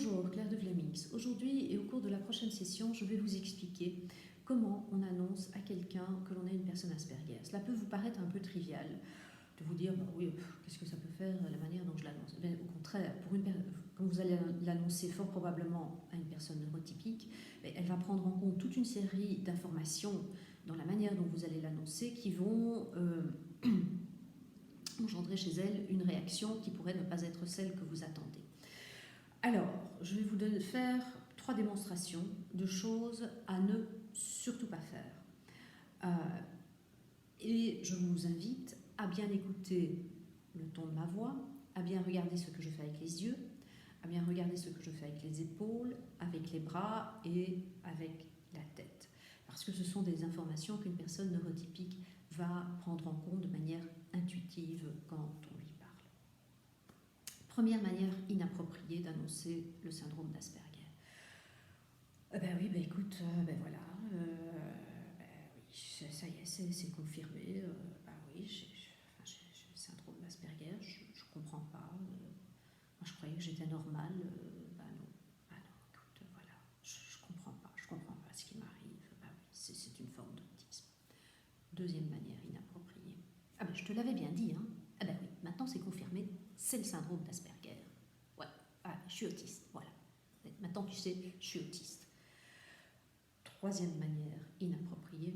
Bonjour, Claire de Vlamings. Aujourd'hui et au cours de la prochaine session, je vais vous expliquer comment on annonce à quelqu'un que l'on est une personne Asperger. Cela peut vous paraître un peu trivial de vous dire, bah oui, qu'est-ce que ça peut faire la manière dont je l'annonce. Au contraire, quand vous allez l'annoncer fort probablement à une personne neurotypique, elle va prendre en compte toute une série d'informations dans la manière dont vous allez l'annoncer qui vont engendrer chez elle une réaction qui pourrait ne pas être celle que vous attendez. Alors, je vais vous faire 3 démonstrations de choses à ne surtout pas faire. Et je vous invite à bien écouter le ton de ma voix, à bien regarder ce que je fais avec les yeux, à bien regarder ce que je fais avec les épaules, avec les bras et avec la tête. Parce que ce sont des informations qu'une personne neurotypique va prendre en compte de manière intuitive quand on lui parle. Première manière inappropriée d'annoncer le syndrome d'Asperger. Écoute, voilà, oui, ça y est, c'est confirmé. Oui, j'ai le syndrome d'Asperger, je comprends pas. Moi, je croyais que j'étais normale. Non, écoute, voilà, je comprends pas ce qui m'arrive. Oui, c'est une forme d'autisme. Deuxième manière inappropriée. Je te l'avais bien dit, hein. Oui, maintenant c'est confirmé, c'est le syndrome d'Asperger. Ouais, je suis autiste, voilà. Maintenant tu sais, je suis autiste. Troisième manière inappropriée,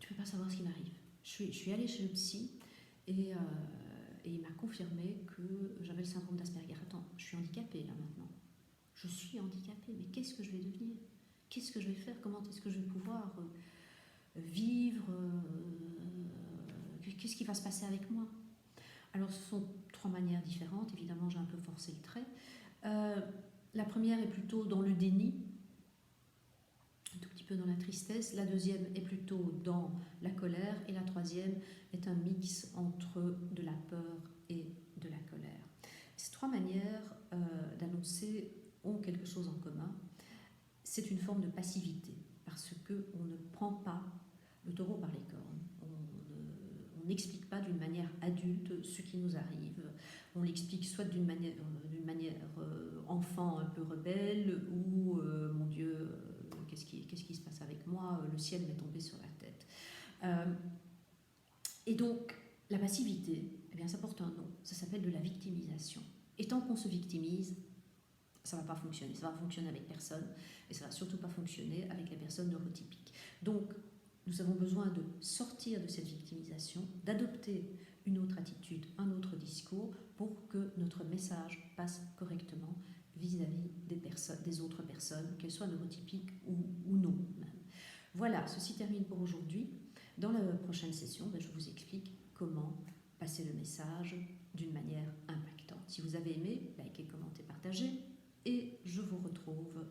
tu ne peux pas savoir ce qui m'arrive. Je suis allée chez le psy et il m'a confirmé que j'avais le syndrome d'Asperger. Attends, je suis handicapée là maintenant. Je suis handicapée, mais qu'est-ce que je vais devenir? Qu'est-ce que je vais faire? Comment est-ce que je vais pouvoir vivre? Qu'est-ce qui va se passer avec moi? Alors, ce sont 3 manières différentes. Évidemment, j'ai un peu forcé le trait. La première est plutôt dans le déni, un tout petit peu dans la tristesse. La deuxième est plutôt dans la colère. Et la troisième est un mix entre de la peur et de la colère. Ces 3 manières d'annoncer ont quelque chose en commun. C'est une forme de passivité, parce qu'on ne prend pas le taureau par les cornes. On n'explique pas d'une manière adulte ce qui nous arrive. On l'explique soit d'une manière enfant un peu rebelle, ou mon Dieu, qu'est-ce qui se passe avec moi? Le ciel m'est tombé sur la tête. Et donc, la passivité, ça porte un nom. Ça s'appelle de la victimisation. Et tant qu'on se victimise, ça ne va pas fonctionner. Ça va fonctionner avec personne, et ça ne va surtout pas fonctionner avec les personnes neurotypiques. Donc, nous avons besoin de sortir de cette victimisation, d'adopter une autre attitude, un autre discours pour que notre message passe correctement vis-à-vis des autres personnes, qu'elles soient neurotypiques ou non même. Voilà, ceci termine pour aujourd'hui. Dans la prochaine session, je vous explique comment passer le message d'une manière impactante. Si vous avez aimé, likez, commentez, partagez, et je vous retrouve